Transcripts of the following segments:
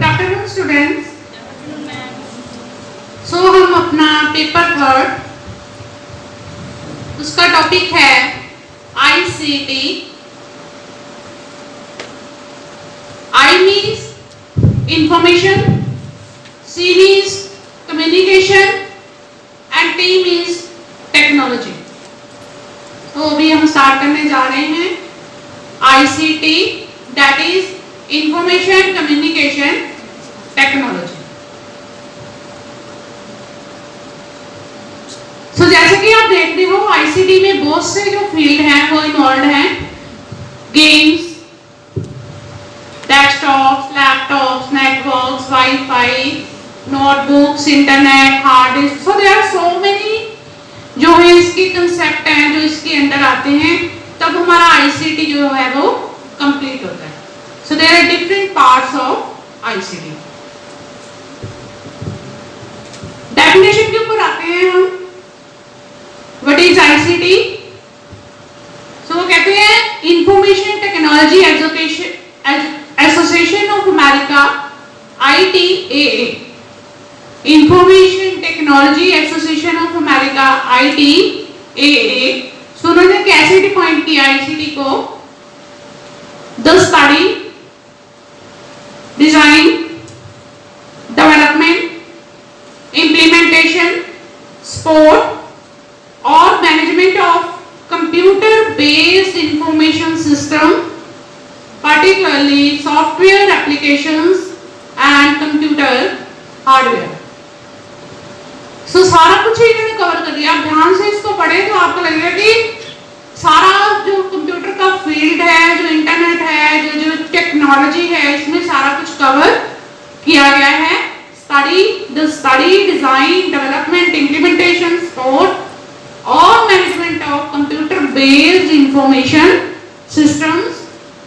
Good afternoon students. सो हम अपना paper third, उसका टॉपिक है ICT। I means information, C means communication and T means technology। तो अभी हम स्टार्ट करने जा रहे हैं ICT, that is information communication technology। तो जैसे कि आप देखते हो ICT में बहुत से जो फील्ड हैं वो इन्वॉल्व हैं। Games, desktops, laptops, networks, wifi, notebooks, internet, hard disk, so there are so many जो है इसके कंसेप्ट हैं जो इसके अंदर आते हैं, तब हमारा ICT जो है वो कंप्लीट होता है। So there are different parts of ICT। Definition के ऊपर आते हैं हम। What is ICT? सो वो कहते हैं information technology association of America, ITAA, information technology association of America, ITAA। सो उन्होंने कैसे डिफाइन किया ICT को? The study, design, development, implementation, support or management of computer-based information system, particularly software applications and computer hardware। So सारा कुछ ही इन्होंने cover कर दिया। आप ध्यान से इसको पढ़ें तो आपको लगेगा कि सारा जो कंप्यूटर का फील्ड है, जो इंटरनेट है, जो टेक्नोलॉजी है, इसमें सारा कुछ कवर किया गया है। The study, design, development, implementation, support or management of computer-based information systems,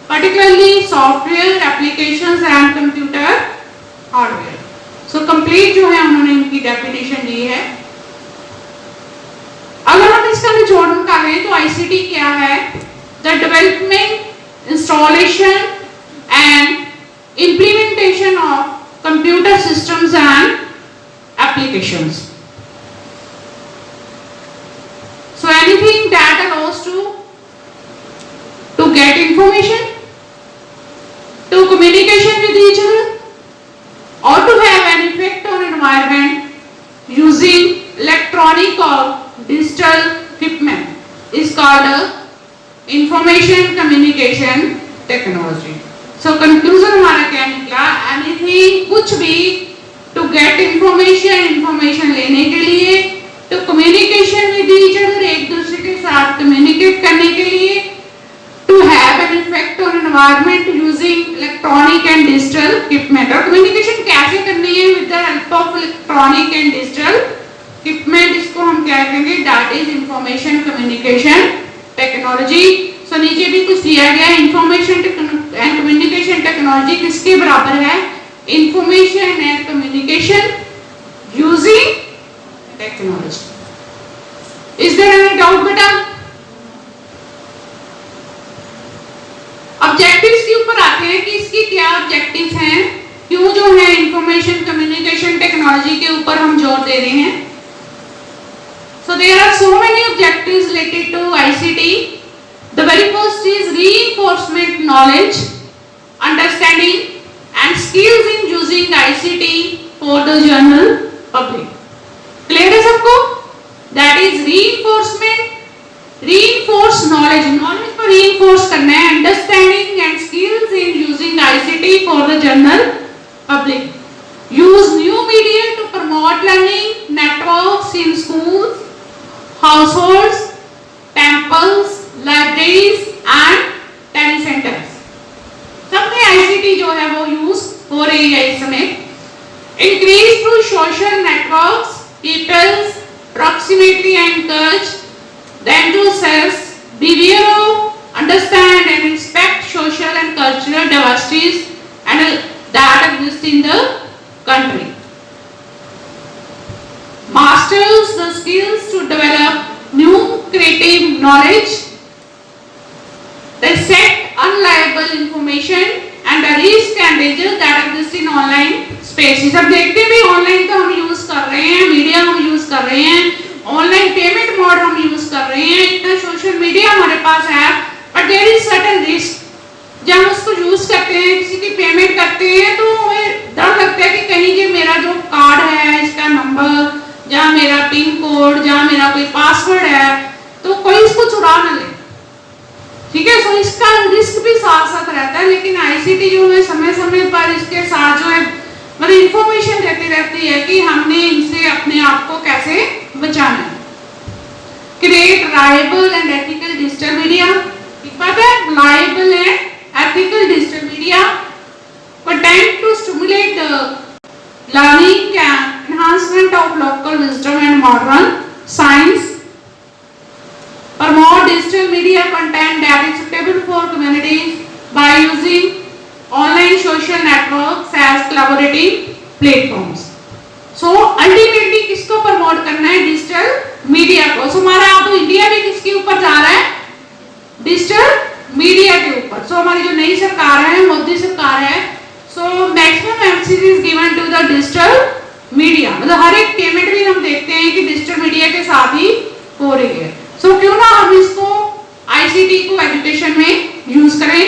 particularly software applications and computer hardware। So complete जो है उन्होंने इनकी definition दी है। अगर हम इसका निचोड़ निकालें तो ICT क्या है? The development, installation and implementation of computer systems and applications। So anything that allows to get information, to communication with each other, or to have an effect on environment using electronic or digital equipment is called a information communication technology। So conclusion हमारा क्या निकला? Anything, कुछ भी, to get information लेने के लिए, to communication with each other, एक दूसरे के साथ communicate करने के लिए, to have an effect on environment using electronic and digital equipment। और communication कैसे करनी है? With the help of electronic and digital equipment, इसको हम क्या कहेंगे? That is information communication technology। So नीचे भी कुछ दिया गया है। इंफॉर्मेशन एंड कम्युनिकेशन टेक्नोलॉजी किसके बराबर है? Information and communication using technology. Is there any doubt बेटा? ऑब्जेक्टिव्स के ऊपर आते हैं कि इसकी क्या ऑब्जेक्टिव्स हैं, क्यों जो है इंफॉर्मेशन कम्युनिकेशन टेक्नोलॉजी के ऊपर हम जोर दे रहे हैं। So there are so many objectives related to ICT। The very first is reinforcement knowledge, understanding and skills in using ICT for the general public। Clear है सबको? That is reinforcement, reinforce knowledge, knowledge को reinforce करना है, understanding and skills in using ICT for the general public। Use new media to promote learning, networks in schools, households, temples, libraries and tele centres, सब में ICT जो है वो use हो रही है इस समय। Increase through social networks, peoples proximately encourage them to assess, be aware of, understand and respect social and cultural diversities and that exist in the country। Masters the skills to develop new creative knowledge, they set unreliable information and the risk and danger that exist exist in online spaces. अब देखते भी online तो हम use कर रहे हैं, media हम use कर रहे हैं, ऑनलाइन पेमेंट मोड हम यूज कर रहे हैं, इतना सोशल मीडिया हमारे पास है, but there is certain risk. जब हम उसको यूज करते हैं, किसी की पेमेंट करते हैं, तो हमें डर लगता है कि कहीं ये मेरा जो कार्ड है, इसका नंबर, जहाँ मेरा पिन कोड, जहाँ मेरा कोई पासवर्ड है, तो कोई इसको चुरा ना ले। ठीक है, सो इसका रिस्क भी साथ साथ रहता है। लेकिन आईसीटी जो है समय समय पर इसके साथ जो है मतलब इंफॉर्मेशन देती रहती है कि हमने इनसे अपने आप को कैसे बचाना है। Create reliable and ethical digital media, ठीक बात है, liable and ethical digital media content to stimulate the learning and enhancement of local wisdom and modern science. Promote digital media content that is suitable for communities by using online social networks as collaborative platforms. So ultimately किसको promote करना है? Digital media को। So हमारा अब India भी किसके ऊपर जा रहा है? डिजिटल मीडिया के ऊपर। सो हमारी जो नई सरकार है, मोदी सरकार है, so maximum emphasis is given to the digital media. मतलब हर एक पेमेंट भी हम देखते हैं कि डिजिटल मीडिया के साथ ही हो रही है। सो क्यों ना हम इसको आईसीटी को एजुकेशन में यूज करें।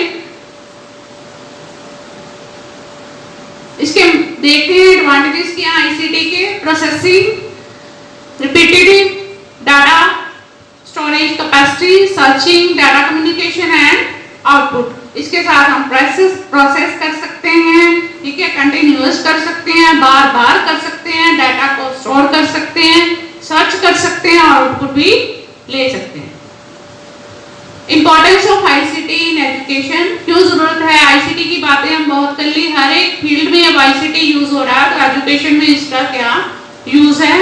इसके देखते हैं एडवांटेजेस क्या है आईसीटी के। Processing, repetitive data storage capacity, searching, data communication and output. इसके साथ हम प्रोसेस कर सकते हैं, ठीक है, कंटिन्यूअस कर सकते हैं, बार बार कर सकते हैं, डाटा को स्टोर कर सकते हैं, सर्च कर सकते हैं, आउटपुट भी ले सकते हैं। Importance of ICT in education, क्यों जरूरत है आईसीटी की बातें हम बहुत कर ली। हर एक फील्ड में अब आईसीटी यूज हो रहा है, तो एजुकेशन में इसका क्या यूज है।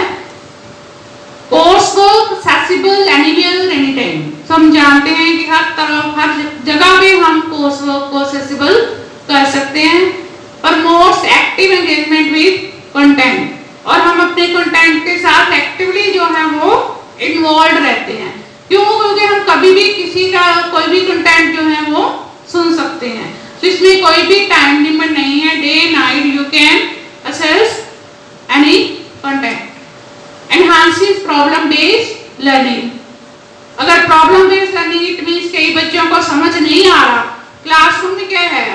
Course work accessible anywhere any time. तो हम जानते हैं कि हर तरफ हर जगह पे हम कोर्स वर्क को एक्सेसिबल कर सकते हैं। Promotes active engagement with content, और हम अपने कंटेंट के साथ एक्टिवली जो है वो इन्वॉल्व रहते हैं। क्यों? क्योंकि हम कभी भी किसी का कोई भी कंटेंट जो है वो सुन सकते हैं। तो इसमें कोई भी टाइम लिमिट नहीं है, day night you can access any content. Enhances problem based learning। अगर problem based learning it means कई बच्चों को समझ नहीं आ रहा, क्लासरूम में क्या है,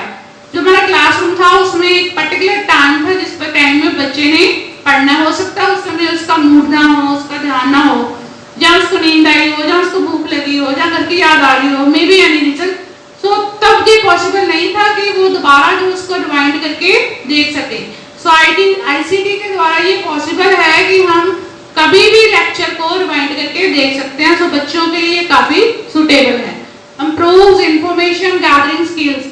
जो हमारा क्लासरूम था उसमें एक पर्टिकुलर टाइम था जिस पर टाइम में बच्चे ने पढ़ना, हो सकता है उस समय उसका मूड ना हो, उसका ध्यान ना हो, जहाँ उसको नींद आई हो, जहाँ उसको भूख लगी हो, जहाँ घर की याद आ रही हो, मे बी एनी रीजन। सो तब ये पॉसिबल नहीं था कि वो दोबारा जो उसको रिवाइंड करके देख सके। सो आईसीटी के द्वारा ये पॉसिबल है कि हम कभी भी लेक्चर को रिवाइंड करके देख सकते हैं। सो बच्चों के लिए काफी सुटेबल है। Improves information gathering skills.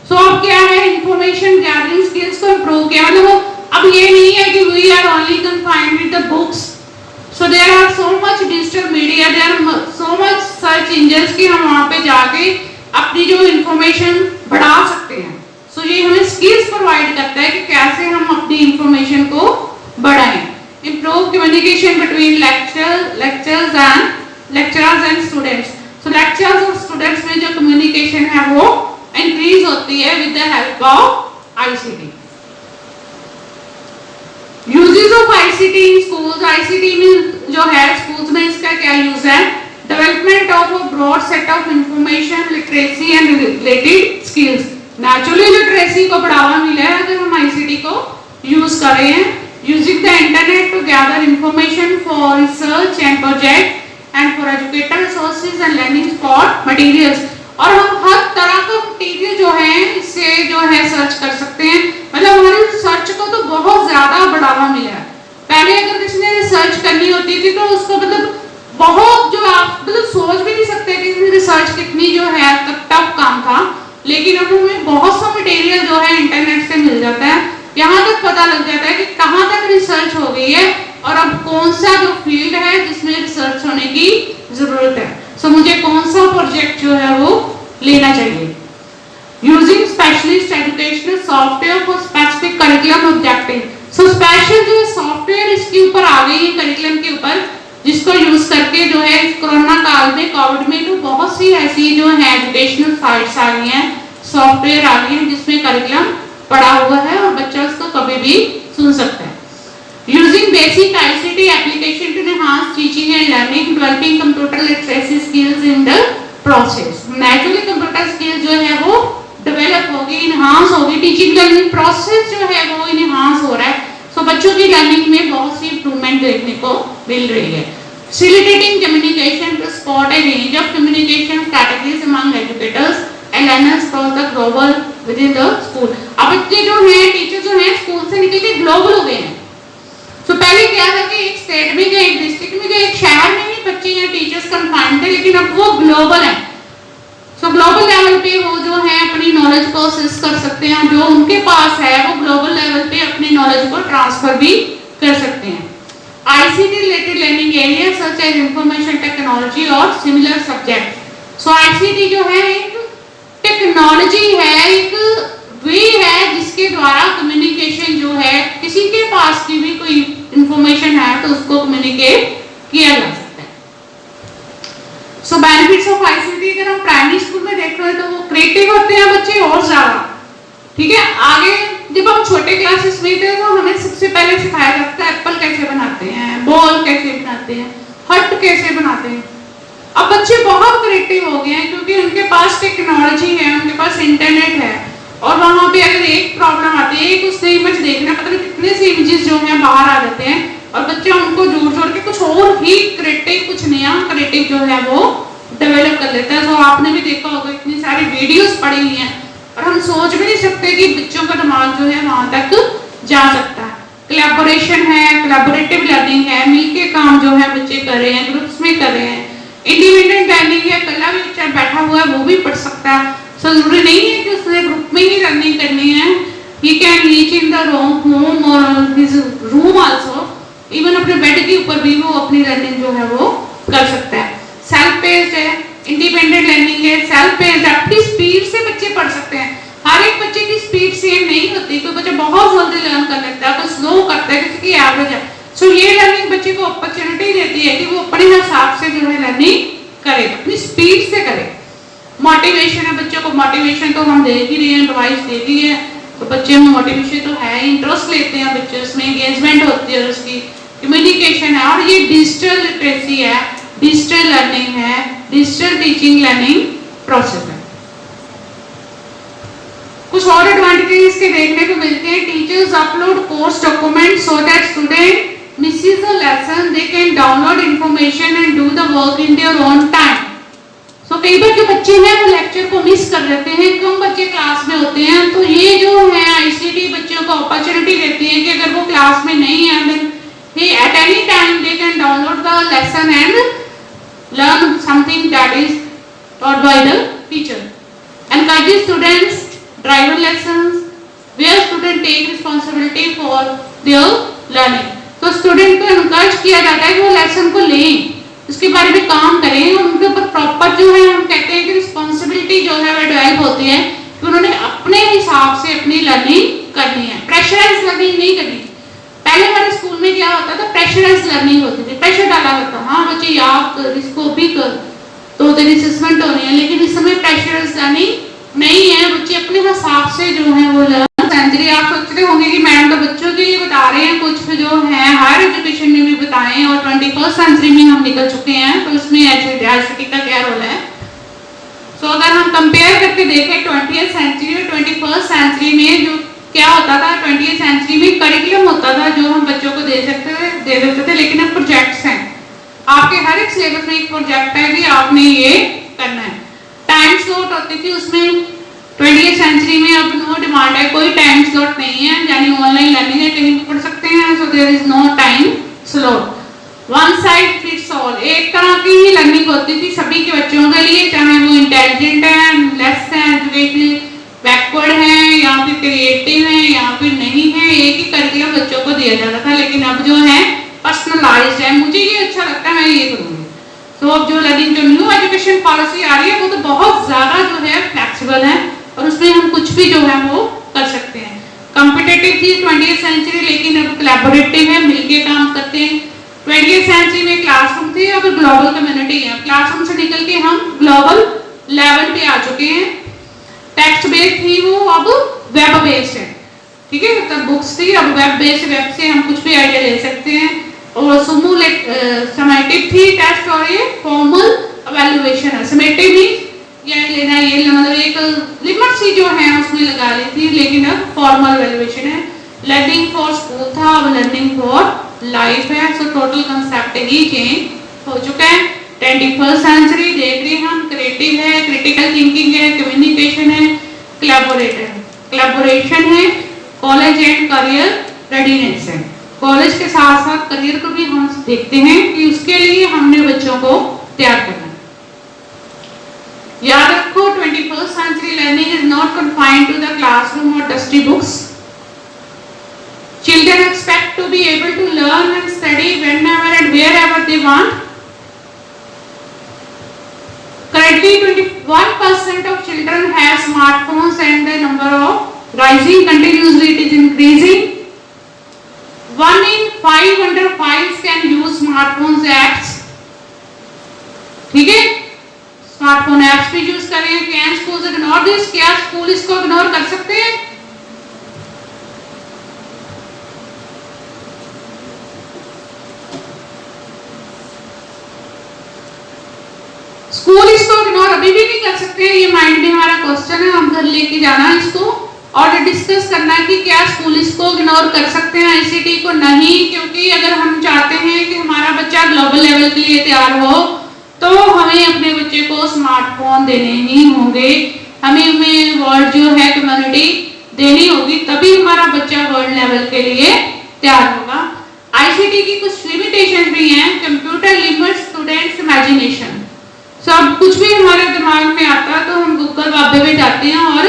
So अब क्या है, इंफॉर्मेशन गैदरिंग स्किल्स को इंप्रूव किया। मतलब अब ये नहीं है कि we are only confined with the books. So there are so much digital media, there are so much search engines कि हम वहां पे जाके अपनी जो इंफॉर्मेशन बढ़ा सकते हैं। सो ये हमें स्किल्स प्रोवाइड करता है कि कैसे हम अपनी इंफॉर्मेशन को बढ़ाएं। Improve communication between lecturers and students। So lecturers और students में जो communication है वो increase होती है with the help of ICT। Uses of ICT in schools। ICT में जो है schools में इसका क्या use है? Development of a broad set of information literacy and related skills। Naturally literacy को बढ़ावा मिला है अगर हम ICT को use कर रहे हैं। Using the internet to gather information for research and project and for educational sources and learning for materials। और हम हर तरह का मटेरियल जो है इससे जो है सर्च कर सकते हैं। मतलब हमारे रिसर्च को तो बहुत ज्यादा बढ़ावा मिला है। पहले अगर किसी ने रिसर्च करनी होती थी तो उसको मतलब बहुत जो आप मतलब सोच भी नहीं सकते कि रिसर्च कितनी जो है टफ काम था। लेकिन अब हमें बहुत सा मटेरियल जो है इंटरनेट से मिल जाता है। यहाँ तक पता लग जाता है कि कहाँ तक रिसर्च हो गई है और अब कौन सा जो फील्ड है जिसमें रिसर्च होने की जरूरत है। सो मुझे कौन सा प्रोजेक्ट जो है वो लेना चाहिए। Using specialist educational software for specific curriculum objective. So special जो सॉफ्टवेयर इसके ऊपर आ गई है करिकुलम के ऊपर, जिसको यूज करके जो है कोरोना काल में कोविड में तो बहुत सी ऐसी जो है एजुकेशनल साइट्स आ गई हैं, सॉफ्टवेयर आ गई हैं जिसमें करिकुलम पड़ा हुआ है और बच्चा भी सुन सकते हैं। Using basic ICT application to enhance teaching and learning, developing computer literacy skills in the process. Naturally computer skill जो है वो डेवलप होगी, इनहांस होगी, टीचिंग लर्निंग प्रोसेस जो है वो इनहांस हो रहा है। सो बच्चों की लर्निंग में बहुत सी इंप्रूवमेंट देखने को मिल रही है। Facilitating communication to support a range of communication strategies among educators and learners across the global within the school। अब बच्चे जो हैं, टीचर जो हैं, स्कूल से निकल के ग्लोबल हो गए हैं। तो पहले क्या था कि एक स्टेट में गए, एक डिस्ट्रिक्ट में गए, एक शहर में ही बच्चे या टीचर्स कन्फाइंड थे, लेकिन अब वो ग्लोबल है। सो ग्लोबल लेवल पे वो जो है अपनी नॉलेज को असेस कर सकते हैं, जो उनके पास है वो ग्लोबल लेवल पे अपनी नॉलेज को ट्रांसफर भी कर सकते हैं। ICT related learning areas such as information technology और similar subjects। So ICT जो है एक टेक्नोलॉजी है, एक वे है जिसके द्वारा कम्युनिकेशन जो है, किसी के पास की भी कोई इंफॉर्मेशन है तो उसको कम्युनिकेट किया जा सकता है। So benefits of ICT अगर हम प्राइमरी स्कूल में देख रहे हैं तो वो क्रिएटिव होते हैं बच्चे और ज्यादा, ठीक है। आगे जब हम छोटे क्लासेस में थे तो हमें सबसे पहले सिखाया जाता है एप्पल कैसे बनाते हैं, बॉल कैसे बनाते हैं, हट कैसे बनाते हैं। अब बच्चे बहुत क्रिएटिव हो गए हैं क्योंकि उनके पास टेक्नोलॉजी है, उनके पास इंटरनेट है, और वहां पे अगर एक प्रॉब्लम आती है, एक उसने इमेज देखना, पता नहीं कितने से इमेजेस जो हैं बाहर आ जाते हैं, और बच्चा उनको जोड़ के कुछ और ही क्रिएटिव, कुछ नया क्रिएटिव जो है वो डेवलप कर लेता है। तो आपने भी देखा होगा इतनी सारी वीडियोस पड़ी हुई हैं, और हम सोच भी नहीं सकते कि बच्चों का दिमाग जो है वहां तक जा सकता है। कोलैबोरेशन है, कोलैबोरेटिव लर्निंग है, मिलके काम जो है बच्चे कर रहे हैं, ग्रुप्स में कर रहे हैं। इंडिपेंडेंट लर्निंग है, अकेला भी बच्चा बैठा हुआ है वो भी पढ़ सकता है। सो जरूरी नहीं है कि उसने ग्रुप में ही लर्निंग करनी है। He can reach in the home और हिज रूम आल्सो, इवन अपने बेड के ऊपर भी वो अपनी लर्निंग जो है वो कर सकता है। सेल्फ पेस्ड है, इंडिपेंडेंट लर्निंग है, सेल्फ पेस्ड, अपनी स्पीड से बच्चे पढ़ सकते हैं। हर एक बच्चे की स्पीड सेम नहीं होती, कोई बच्चा बहुत जल्दी लर्न कर लेता है, कोई स्लो करता है, किसी की एवरेज है। सो ये लर्निंग बच्चे को अपॉर्चुनिटी देती है कि वो अपने हिसाब से जो है लर्निंग करे, अपनी स्पीड से करे। मोटिवेशन है, बच्चों को मोटिवेशन तो हम देख ही रहे हैं, डिवाइस दे दी है तो बच्चे में मोटिवेशन तो है, इंटरेस्ट लेते हैं बच्चे, उसमें एंगेजमेंट होती है, उसकी कम्युनिकेशन है। और ये डिजिटल लिटरेसी है, डिजिटल लर्निंग है, डिजिटल टीचिंग लर्निंग प्रोसेस है। कुछ और एडवांटेजेस इसके देखने को मिलते हैं। Teachers upload course document so that student misses a lesson they can download information and do the work in their own time. So कई बार जो बच्चे हैं वो लेक्चर को मिस कर देते हैं, कम बच्चे क्लास में होते हैं, तो ये जो है आईसीटी बच्चों को अपॉर्चुनिटी देती है कि अगर वो क्लास में नहीं है then he at any time they can download the lesson and learn something that is taught by the teacher। Encourage students driven lessons where student take responsibility for their learning। तो student को encourage किया जाता है कि वो lesson को लें, उसके बारे में काम करें, और उनके ऊपर प्रॉपर जो है हम कहते हैं कि रिस्पॉन्सिबिलिटी जो है वो डेवलप होती है कि उन्होंने अपने हिसाब से अपनी लर्निंग करनी है, प्रेशराइज लर्निंग नहीं करनी। पहले हमारे स्कूल में क्या होता था, प्रेशराइज लर्निंग होती थी, प्रेशर डाला जाता, हाँ बच्चे याद कर, इसको भी कर, तो तेरी असेसमेंट होनी है। लेकिन इस समय प्रेशराइज लर्निंग नहीं है, बच्चे अपने हिसाब से जो है वो लर्न। आप सोचते होंगे कि मैडम तो बच्चों के लिए बता रहे हैं, कुछ जो है हायर एजुकेशन में भी बताएं, और 21st सेंचुरी में हम निकल चुके हैं, तो इसमें आईसीटी का क्या रोल है। सो अगर हम कंपेयर करके देखें 20th सेंचुरी और 21st सेंचुरी में, जो क्या होता था 20th सेंचुरी में करिकुलम होता था जो हम बच्चों को दे देते थे, लेकिन अब प्रोजेक्ट्स हैं, आपके हर एक सिलेबस में एक प्रोजेक्ट है कि आपने ये करना है। टाइम स्लॉट होती थी उसमें, 20th सेंचुरी में अब नो डिमांड है, कोई टाइम स्लॉट नहीं है, यानी ऑनलाइन लर्निंग है, कहीं भी पढ़ सकते हैं। So there is no time slot, one size fits all, एक तरह की ही लर्निंग होती थी सभी के बच्चों के लिए, चाहे वो इंटेलिजेंट है, लेस है, एजुकेशनली बैकवर्ड है, या फिर क्रिएटिव है, या फिर नहीं है, एक ही करिकुलम बच्चों को दिया जाता था। लेकिन अब जो है पर्सनलाइज्ड है, मुझे ये अच्छा लगता है, मैं ये करूँगी। तो अब जो लर्निंग, जो न्यू एजुकेशन पॉलिसी आ रही है वो तो बहुत ज्यादा जो है फ्लेक्सिबल है, और उसमें हम कुछ भी जो है वो कर सकते हैं। कॉम्पिटिटिव थी 20th सेंचुरी, लेकिन अब कोलैबोरेटिव है, मिलके काम करते हैं। 20th सेंचुरी में क्लासरूम थी, अब ग्लोबल कम्युनिटी है, क्लासरूम से निकल के हम ग्लोबल लेवल पे आ चुके हैं। टेक्स्ट बेस्ड थी वो, अब वेब बेस्ड है। ठीक है, तब बुक्स थी, अब वेब बेस्ड, वेब से हम कुछ भी आइडिया ले सकते हैं। और समेटिव थी टेस्ट और ये फॉर्मल एवेल्युएशन है। समेटिव भी ये लेना, ये मतलब एक लिमिट सी जो है उसमें लगा ली थी, लेकिन अब फॉर्मल एवेल्युएशन है। लर्निंग फॉर स्कूल था, अब लर्निंग फॉर लाइफ है। सो टोटल कंसेप्ट ही चेंज हो चुका है। 21st सेंचुरी देख रहे हैं हम, क्रिएटिव है, क्रिटिकल थिंकिंग है, कम्युनिकेशन है, कोलैबोरेशन है, कॉलेज एंड करियर रेडीनेस है। कॉलेज के साथ साथ करियर को भी हम देखते हैं कि उसके लिए हमने बच्चों को तैयार करना है। याद रखो, 21st century learning is not confined to the classroom और dusty books. Children expect to be able to learn and study whenever and wherever they want. Currently, 21% of children have smartphones and the number of rising continuously, it is increasing. 1 in 5 under 5 can use smartphones apps. ठीक है, smartphone apps भी use कर रहे हैं। Can schools ignore this? क्या school इसको ignore कर सकते हैं? स्कूल इसको इग्नोर अभी भी नहीं कर सकते। ये माइंड में हमारा क्वेश्चन है, हम घर लेके जाना इसको और डिस्कस करना है कि क्या स्कूल इसको इग्नोर कर सकते हैं आईसीटी को? नहीं, क्योंकि अगर हम चाहते हैं कि हमारा बच्चा ग्लोबल लेवल के लिए तैयार हो तो हमें अपने बच्चे को स्मार्टफोन देने ही होंगे। हमें वर्ल्ड जो है कम्युनिटी देनी होगी, तभी हमारा बच्चा वर्ल्ड लेवल के लिए तैयार होगा। आईसीटी की कुछ लिमिटेशन भी हैं। Computer limits students imagination. सब कुछ भी हमारे दिमाग में आता है तो हम गूगल बाबे पे जाते हैं और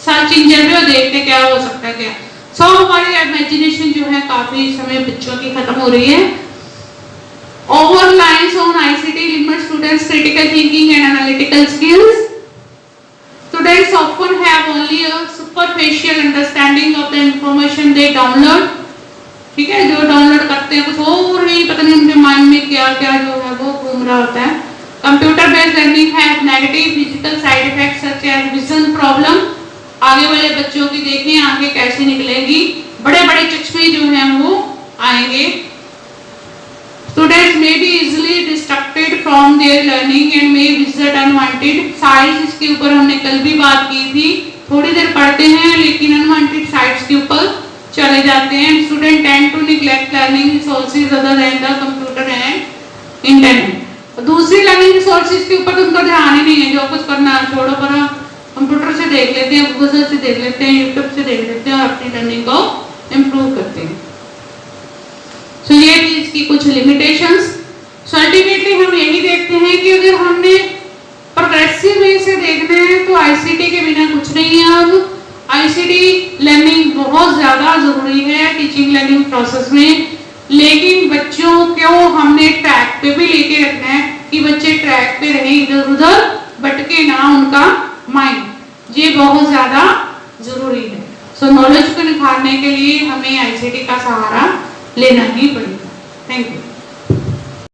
सर्च इंजन में देखते क्या हो सकता है क्या। सो हमारी इमेजिनेशन जो है काफी समय बच्चों की खत्म हो रही है। Over lines on ICT limit students critical thinking and analytical skills. Students often have only a superficial understanding of the information they download. ठीक है, जो डाउनलोड करते हैं कुछ और नहीं, पता नहीं उनके माइंड में क्या क्या जो है वो घूम रहा होता है। Computer based learning has negative physical side effects such as vision problem. आगे वाले बच्चों की देखें आंखें कैसे निकलेंगी, बड़े बड़े चश्मे जो हैं वो आएंगे। Students may be easily distracted from their learning and may visit unwanted sites। इसके ऊपर हमने कल भी बात की थी। थोड़ी देर पढ़ते हैं लेकिन अनवांटेड साइट्स के ऊपर चले जाते हैं। Student tend to neglect learning resources other than the computer and internet. दूसरी लर्निंग रिसोर्सेज के ऊपर तो उनका ध्यान ही नहीं है, जो कुछ करना है छोड़ो, पर कंप्यूटर से देख लेते हैं, गूगल से देख लेते हैं, यूट्यूब से देख लेते हैं और अपनी लर्निंग को इम्प्रूव करते हैं। सो ये थी इसकी कुछ लिमिटेशंस। सो अल्टीमेटली हम यही देखते हैं कि अगर हमने प्रोग्रेसिव वे से देखना है तो आईसीटी के बिना कुछ नहीं है। अब आईसीटी लर्निंग बहुत ज्यादा जरूरी है टीचिंग लर्निंग प्रोसेस में, लेकिन बच्चों को हमने ट्रैक पे भी लेके रखना है कि बच्चे ट्रैक पे रहे, इधर उधर भटके ना उनका माइंड। ये बहुत ज्यादा जरूरी है। सो नॉलेज को निखारने के लिए हमें आईसीटी का सहारा लेना ही पड़ेगा। Thank you.